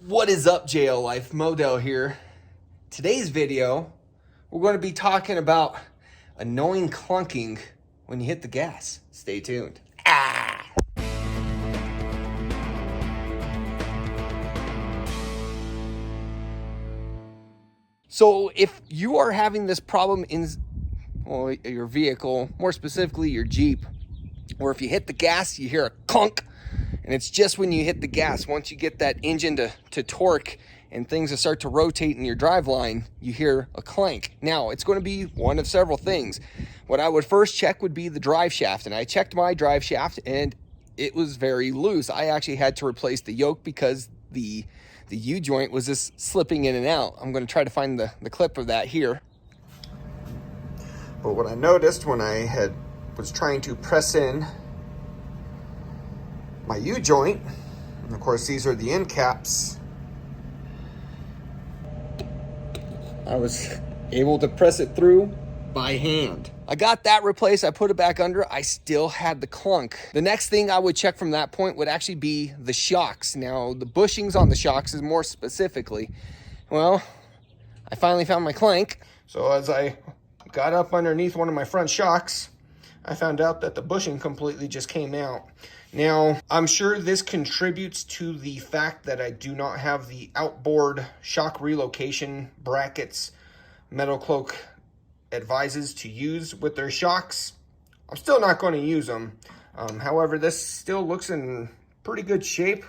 What is up, JL Life? Modell here. Today's video, we're going to be talking about annoying clunking when you hit the gas. Stay tuned. So if you are having this problem in your vehicle, more specifically your Jeep, or if you hit the gas, you hear a clunk, and it's just when you hit the gas. Once you get that engine to torque and things start to rotate in your drive line, you hear a clank. Now, it's going to be one of several things. What I would first check would be the drive shaft, and I checked my drive shaft, and it was very loose. I actually had to replace the yoke because the U-joint was just slipping in and out. I'm going to try to find the clip of that here. But what I noticed when I was trying to press in my U-joint, and of course these are the end caps, I was able to press it through by hand. I got that replaced, I put it back under, I still had the clunk. The next thing I would check from that point would actually be the shocks. Now, the bushings on the shocks is more specifically, well, I finally found my clank. So as I got up underneath one of my front shocks, I found out that the bushing completely just came out. Now, I'm sure this contributes to the fact that I do not have the outboard shock relocation brackets Metal Cloak advises to use with their shocks. I'm still not going to use them. However, this still looks in pretty good shape.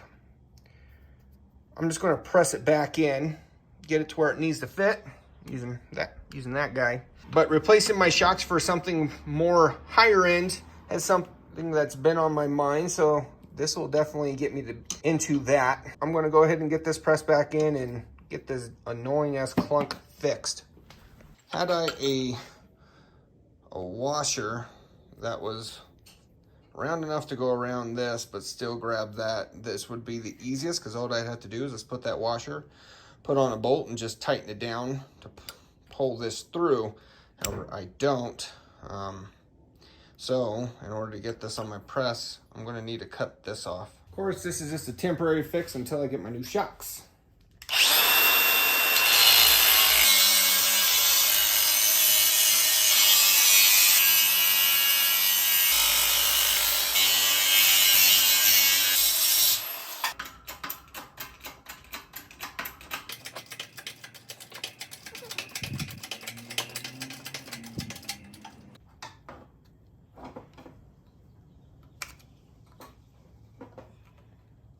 I'm just going to press it back in, get it to where it needs to fit, using that guy. But replacing my shocks for something more higher end has something that's been on my mind, so this will definitely get me into that. I'm going to go ahead and get this pressed back in and get this annoying ass clunk fixed. Had I a washer that was round enough to go around this but still grab that, this would be the easiest, because all I'd have to do is just put that washer, put on a bolt, and just tighten it down to pull this through. However, I don't. So in order to get this on my press, I'm going to need to cut this off. Of course, this is just a temporary fix until I get my new shocks.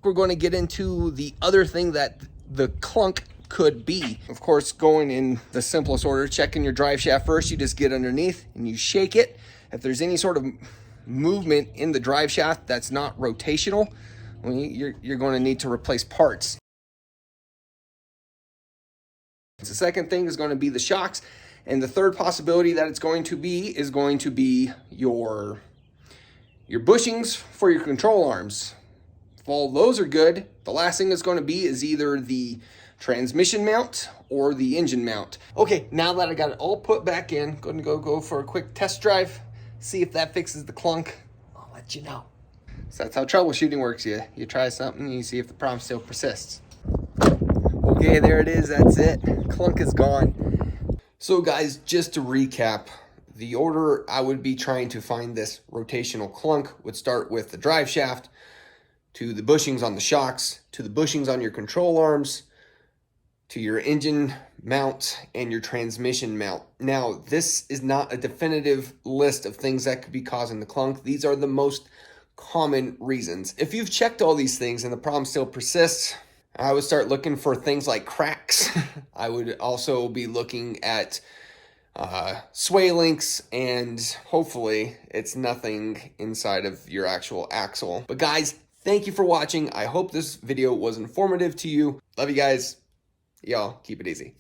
We're going to get into the other thing that the clunk could be. Of course, going in the simplest order, checking your drive shaft first. You just get underneath and you shake it. If there's any sort of movement in the drive shaft that's not rotational, well, you're going to need to replace parts. The second thing is going to be the shocks, and the third possibility that it's going to be is going to be your bushings for your control arms. If all those are good, the last thing that's going to be is either the transmission mount or the engine mount. Okay, now that I got it all put back in, going to go for a quick test drive, see if that fixes the clunk. I'll let you know. So that's how troubleshooting works. You try something and you see if the problem still persists. Okay, there it is. That's it. Clunk is gone. So guys, just to recap, the order I would be trying to find this rotational clunk would start with the drive shaft, to the bushings on the shocks, to the bushings on your control arms, to your engine mount and your transmission mount. Now, this is not a definitive list of things that could be causing the clunk. These are the most common reasons. If you've checked all these things and the problem still persists, I would start looking for things like cracks. I would also be looking at sway links, and hopefully it's nothing inside of your actual axle. But guys, thank you for watching. I hope this video was informative to you. Love you guys. Y'all, keep it easy.